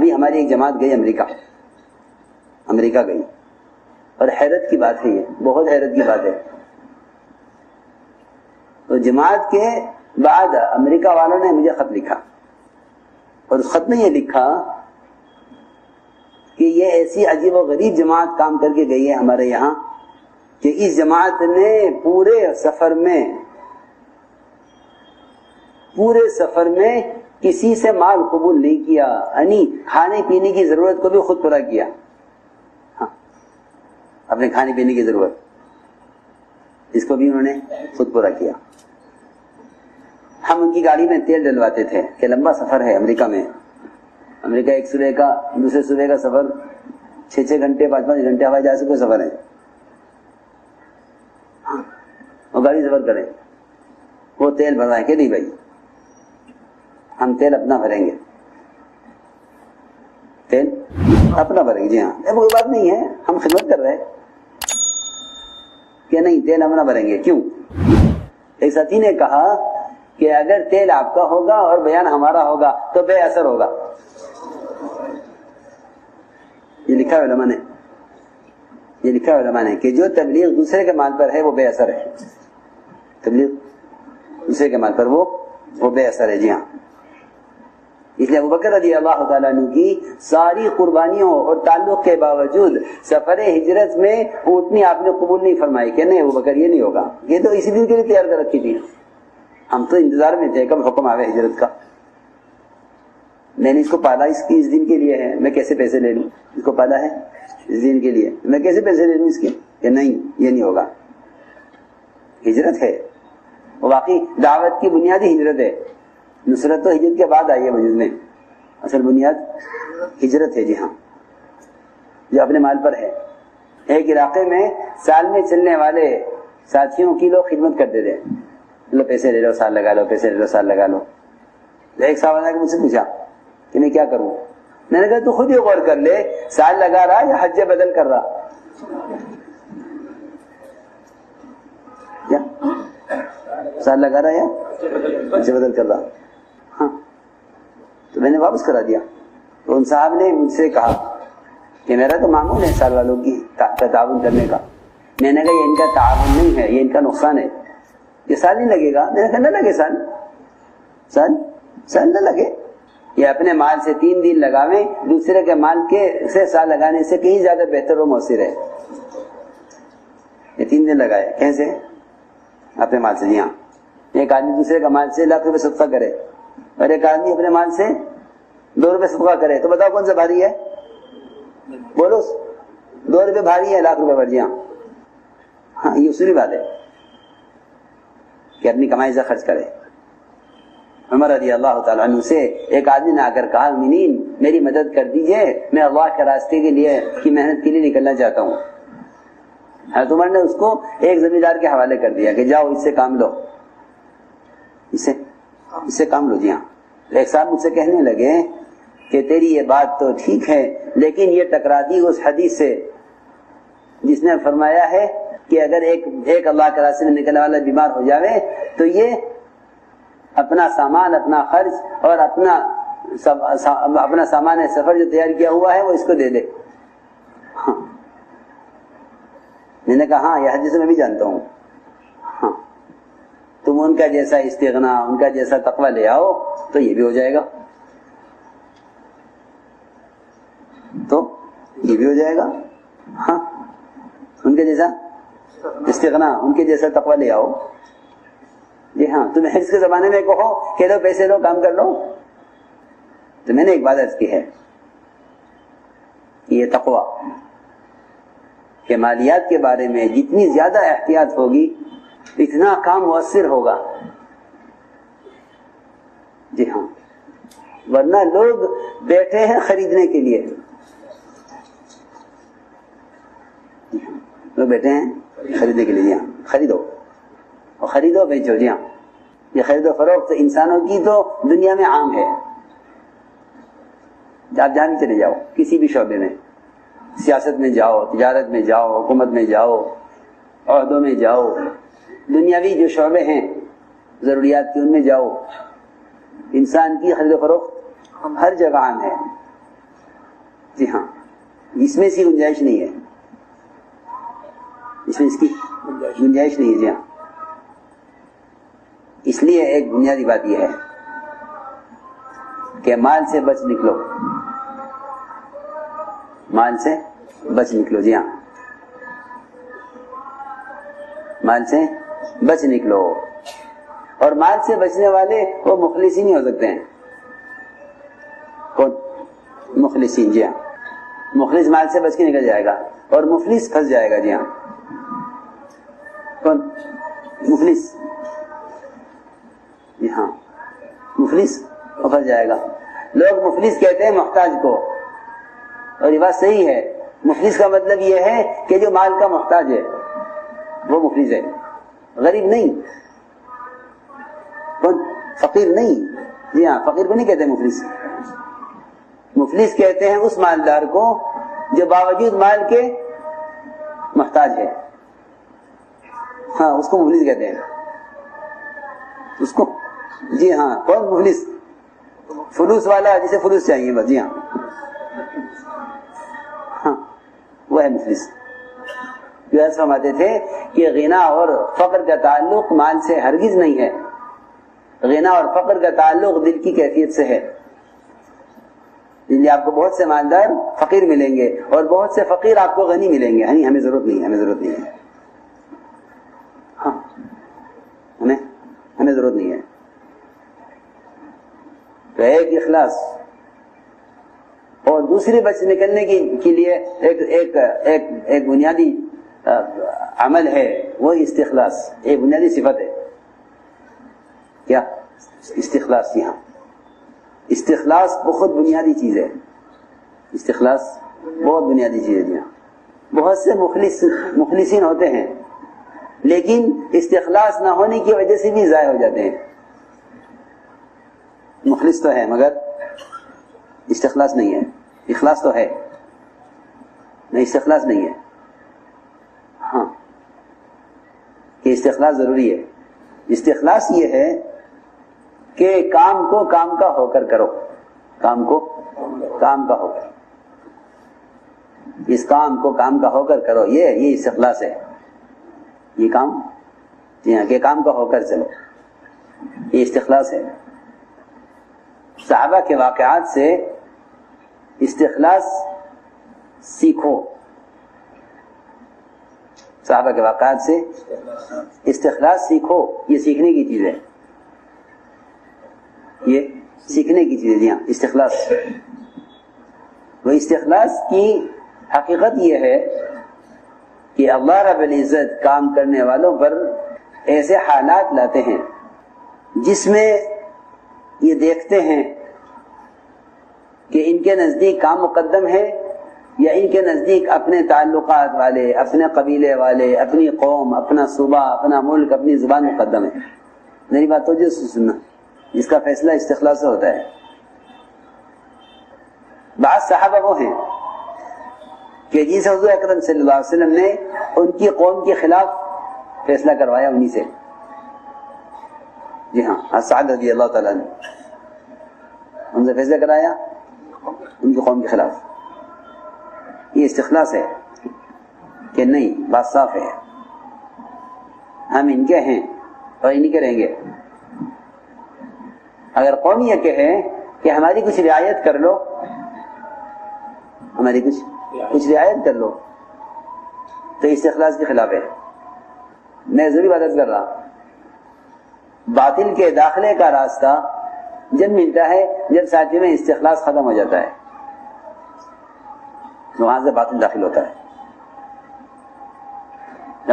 ابھی ہماری ایک جماعت گئی امریکہ گئی، اور حیرت کی بات ہے، یہ بہت حیرت کی بات ہے. تو جماعت کے بعد امریکہ والوں نے مجھے خط لکھا، اور اس خط میں یہ لکھا کہ یہ ایسی عجیب و غریب جماعت کام کر کے گئی ہے ہمارے یہاں کہ اس جماعت نے پورے سفر میں کسی سے مال قبول نہیں کیا، یعنی کھانے پینے کی ضرورت کو بھی خود پورا کیا. ہاں، اپنے کھانے پینے کی ضرورت اس کو بھی انہوں نے خود پورا کیا. ہم ان کی گاڑی میں تیل ڈلواتے تھے کہ لمبا سفر ہے امریکہ ایک صوبے کا دوسرے صوبے کا سفر 6 گھنٹے 5 گھنٹے ہوائی جہاز سے کوئی سفر ہے، وہ گاڑی سفر کریں، وہ تیل بھروائیں کہ نہیں بھائی ہم تیل اپنا بھریں گے، تیل اپنا بھریں گے. جی ہاں، کوئی بات نہیں ہے، ہم خدمت کر رہے ہیں کہ نہیں تیل اپنا بھریں گے. کیوں؟ ایک ساتھی نے کہا کہ اگر تیل آپ کا ہوگا اور بیان ہمارا ہوگا تو بے اثر ہوگا. یہ لکھا ہے علماء نے کہ جو تبلیغ دوسرے کے مال پر ہے وہ بے اثر ہے، تبلیغ دوسرے کے مال پر وہ بے اثر ہے. جی ہاں، اس لیے ابوبکر رضی اللہ تعالیٰ عنہ کی ساری قربانیوں اور تعلق کے باوجود سفر ہجرت میں اونٹنی آپ نے قبول نہیں فرمائی کہ نہیں ابوبکر یہ نہیں ہوگا، یہ تو اسی دن کے لیے تیار کر رکھی تھی. ہم تو انتظار میں تھے کب حکم آوے ہجرت کا. میں نے اس کو پالا اس دن کے لیے ہے، میں کیسے پیسے لے لوں؟ اس کو پالا ہے اس دن کے لیے، میں کیسے پیسے لے لوں اس کے؟ کہ نہیں یہ نہیں ہوگا. ہجرت ہے، واقعی دعوت کی بنیادی ہجرت ہے. نصرت تو ہجرت کے بعد آئی ہے وجود میں، اصل بنیاد ہجرت ہے. جی ہاں، جو اپنے مال پر ہے. ایک علاقے میں سال میں چلنے والے ساتھیوں کی لوگ خدمت کرتے تھے، لو پیسے لے لو سال لگا لو، پیسے لے لو سال لگا لو. ایک صاحب نے مجھ سے پوچھا کہ میں کیا کروں؟ میں نے کہا تو خود ہی غور کر لے، سال لگا رہا یا حج بدل کر رہا؟ کیا سال لگا رہا یا حج بدل کر رہا؟ ہاں، تو میں نے واپس کرا دیا. تو ان صاحب نے مجھ سے کہا کہ میرا تو معمول ہے سال والوں کی تعاون کرنے کا. میں نے کہا یہ ان کا تعاون نہیں ہے، یہ ان کا نقصان ہے. یہ سال نہیں لگے گا. میں نے کہا نہ لگے سال نہ لگے. یہ اپنے مال سے 3 دن لگاویں، دوسرے کے مال سے سال لگانے سے کہیں زیادہ بہتر و مؤثر ہے. یہ 3 دن لگائے کیسے؟ اپنے مال سے. جی ہاں، ایک آدمی دوسرے کا مال سے 1 لاکھ روپے صدقہ کرے اور ایک آدمی اپنے مال سے 2 روپے صدقہ کرے، تو بتاؤ کون سا بھاری ہے؟ بولو 2 روپے بھاری ہے 1 لاکھ روپے پر. جی ہاں، یہ اصولی بات ہے کہ اپنی کمائی سے خرچ کرے. عمر رضی اللہ تعالیٰ عنہ سے ایک آدمی نے آ کر کہا مومنین میری مدد کر دیجئے، میں اللہ کے راستے کے لیے کی محنت کے لیے نکلنا چاہتا ہوں. حضرت عمر نے اس کو ایک زمیندار کے حوالے کر دیا کہ جاؤ اس سے کام لو، اس سے کام لو. جی ہاں، ایک صاحب مجھ سے کہنے لگے کہ تیری یہ بات تو ٹھیک ہے لیکن یہ ٹکرا دی اس حدیث سے جس نے فرمایا ہے کہ اگر ایک اللہ کے راستے میں نکلنے والا بیمار ہو جاوے تو یہ اپنا سامان، اپنا خرچ اور اپنا سامان سفر جو تیار کیا ہوا ہے وہ اس کو دے دے. ہاں. میں نے کہا ہاں یہ حدیث میں بھی جانتا ہوں. ہاں، تم ان کا جیسا استغنا، ان کا جیسا تقوی لے آؤ تو یہ بھی ہو جائے گا، ہاں، ان کے جیسا استغنا، ان کے جیسا تقوی لے آؤ. جی ہاں، تم حفظ کے زمانے میں کہو کہ لو پیسے لو کام کر لو. تو میں نے ایک بات عرض کی ہے کہ یہ تقوی کہ مالیات کے بارے میں جتنی زیادہ احتیاط ہوگی اتنا کام مؤثر ہوگا. جی ہاں، ورنہ لوگ بیٹھے ہیں خریدنے کے لیے، لوگ بیٹھے ہیں خریدنے کے لیے. جی ہاں، خریدو بیچو. جی ہاں، یہ خرید و فروخت انسانوں کی تو دنیا میں عام ہے. آپ جہاں بھی چلے جاؤ، کسی بھی شعبے میں، سیاست میں جاؤ، تجارت میں جاؤ، حکومت میں جاؤ، عہدوں میں جاؤ، دنیاوی جو شعبے ہیں ضروریات کے ان میں جاؤ، انسان کی خرید و فروخت ہر جگہ عام ہے. جی ہاں، اس میں اس کی گنجائش نہیں ہے، اس میں اس کی گنجائش نہیں ہے. جی ہاں، اس لیے ایک بنیادی بات یہ ہے کہ مال سے بچ نکلو، مال سے بچ نکلو. جی ہاں، مال سے بچ نکلو. اور مال سے بچنے والے وہ مخلصین ہی ہو سکتے ہیں. کون؟ مخلصین. جی ہاں، مخلص مال سے بچ کے نکل جائے گا اور مفلس پھنس جائے گا. جی ہاں، کون؟ مفلس. جی ہاں، مفلس پھنس جائے گا. لوگ مفلس کہتے ہیں محتاج کو، اور یہ بات صحیح ہے. مفلس کا مطلب یہ ہے کہ جو مال کا محتاج ہے وہ مفلس ہے، غریب نہیں. کون؟ فقیر نہیں. جی ہاں، فقیر کو نہیں کہتے مفلس. مفلس کہتے ہیں اس مالدار کو جو باوجود مال کے محتاج ہے. ہاں، اس کو مفلس کہتے ہیں. اس کو، جی ہاں، کون مفلس؟ فلوس والا جسے فلوس چاہیے بس. جی ہاں، ہاں وہ ہے مفلس. جو ایسا فرماتے تھے کہ غنا اور فقر کا تعلق مال سے ہرگز نہیں ہے، غنا اور فقر کا تعلق دل کی کیفیت سے ہے. آپ کو بہت سے مالدار فقیر ملیں گے اور بہت سے فقیر آپ کو غنی ملیں گے. یعنی ہمیں ضرورت نہیں ہے، ہمیں ضرورت نہیں ہے. ہاں، ہمیں ضرورت نہیں ہے. تو ایک اخلاص، اور دوسری بچ نکلنے کے لیے ایک بنیادی عمل ہے، وہ استخلاص. ایک بنیادی صفت ہے. کیا؟ استخلاص. جی ہاں، استخلاص بہت بنیادی چیز ہے. استخلاص بہت بنیادی چیز ہے. جی ہاں، بہت سے مخلصین ہوتے ہیں لیکن استخلاص نہ ہونے کی وجہ سے بھی ضائع ہو جاتے ہیں. مخلص تو ہے مگر استخلاص نہیں ہے. اخلاص تو ہے، نہیں استخلاص نہیں ہے. ہاں، کہ استخلاص ضروری ہے. استخلاص یہ ہے کہ کام کو کام کا ہو کر کرو، کام کو کام کا ہو کر، اس کام کو کام کا ہو کر کرو. یہ استخلاص ہے. یہ کام، جی ہاں، کہ کام کا ہو کر چلو، یہ استخلاص ہے. صحابہ کے واقعات سے استخلاص سیکھو. صحابہ کے واقعات سے استخلاص سیکھو. یہ سیکھنے کی چیز ہے، یہ سیکھنے کی چیز ہے. جی ہاں، استخلاص. وہ استخلاص کی حقیقت یہ ہے کہ اللہ رب العزت کام کرنے والوں پر ایسے حالات لاتے ہیں جس میں یہ دیکھتے ہیں کہ ان کے نزدیک کام مقدم ہے یا ان کے نزدیک اپنے تعلقات والے، اپنے قبیلے والے، اپنی قوم، اپنا صوبہ، اپنا ملک، اپنی زبان مقدم ہے. میری بات توجہ سے سننا، جس کا فیصلہ استخلاص سے ہوتا ہے. بعض صحابہ وہ ہیں کہ جس حضور اکرم صلی اللہ علیہ وسلم نے ان کی قوم کے خلاف فیصلہ کروایا انہی سے. جی ہاں، سعد رضی اللہ تعالیٰ نے ان سے فیصلہ کرایا ان کی قوم کے خلاف. یہ استخلاص ہے کہ نہیں، بات صاف ہے، ہم ان کے ہیں اور انہی کے رہیں گے. اگر قوم یہ کہے کہ ہماری کچھ رعایت کر لو، ہماری کچھ رعایت کر لو، تو استخلاص کے خلاف ہے. میں ضروری بات کر رہا، باطل کے داخلے کا راستہ جب ملتا ہے جب ساتھ میں استخلاص ختم ہو جاتا ہے، وہاں سے باطل داخل ہوتا ہے.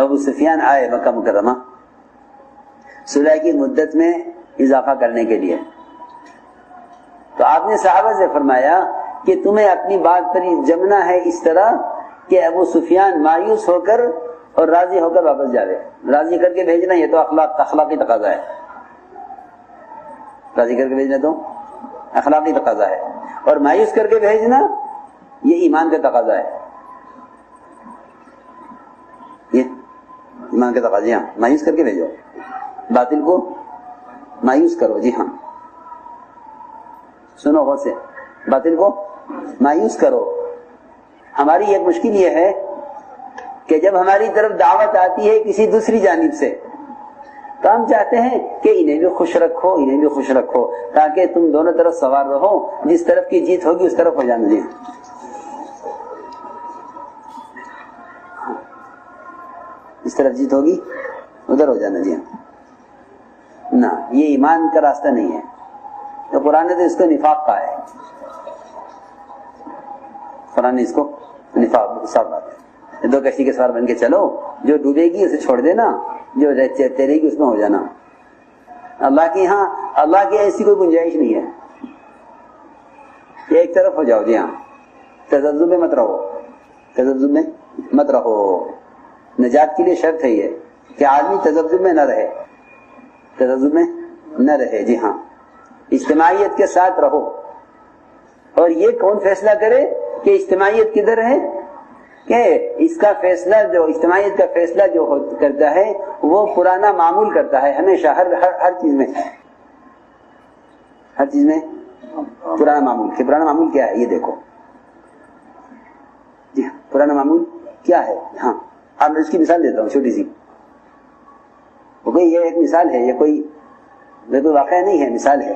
ابو سفیان آئے مکہ مکرمہ صلح کی مدت میں اضافہ کرنے کے لیے، تو آپ نے صحابہ سے فرمایا کہ تمہیں اپنی بات پر جمنا ہے اس طرح کہ ابو سفیان مایوس ہو کر اور راضی ہو کر واپس جاوے. راضی کر کے بھیجنا یہ تو اخلاقی تقاضا ہے. راضی کر کے بھیجنا تو اخلاقی تقاضا ہے، اور مایوس کر کے بھیجنا یہ ایمان کا تقاضا ہے. یہ ایمان کا تقاضا. ہاں، مایوس کر کے بھیجو، باطل کو مایوس کرو. جی ہاں، سنو غور سے، باطل کو مایوس کرو ہماری ایک مشکل یہ ہے کہ جب ہماری طرف دعوت آتی ہے کسی دوسری جانب سے تو ہم چاہتے ہیں کہ انہیں بھی خوش رکھو، انہیں بھی خوش رکھو، تاکہ تم دونوں طرف سوار رہو، جس طرف کی جیت ہوگی اس طرف ہو جانا جی، اس طرف جیت ہوگی ادھر ہو جانا جی۔ نہ، یہ ایمان کا راستہ نہیں ہے، تو قرآن نے تو اس کو نفاق کہا ہے، قرآن نے اس کو نفاق صاف بات ہے۔ دو کشتی کے سوار بن کے چلو، جو ڈوبے گی اسے چھوڑ دینا، جو تیرے گی اس میں ہو جانا۔ اللہ کے ہاں، اللہ کی ایسی کوئی گنجائش نہیں ہے، ایک طرف ہو جاؤ جی ہاں، تذبذب میں مت رہو، تذبذب میں مت رہو۔ نجات کے لیے شرط ہے یہ کہ آدمی تذبذب میں نہ رہے، تذبذب میں نہ رہے جی ہاں، اجتماعیت کے ساتھ رہو۔ اور یہ کون فیصلہ کرے کہ اجتماعیت کدھر ہے؟ کہ اس کا فیصلہ، جو اجتماعیت کا فیصلہ جو کرتا ہے وہ پرانا معمول کرتا ہے ہمیشہ، ہر چیز میں، ہر چیز میں پرانا معمول۔ کہ پرانا معمول کیا ہے یہ دیکھو جی ہاں، پرانا معمول کیا ہے؟ ہاں، اب میں اس کی مثال دیتا ہوں چھوٹی سی، یہ ایک مثال ہے، یہ کوئی واقعہ نہیں ہے، مثال ہے۔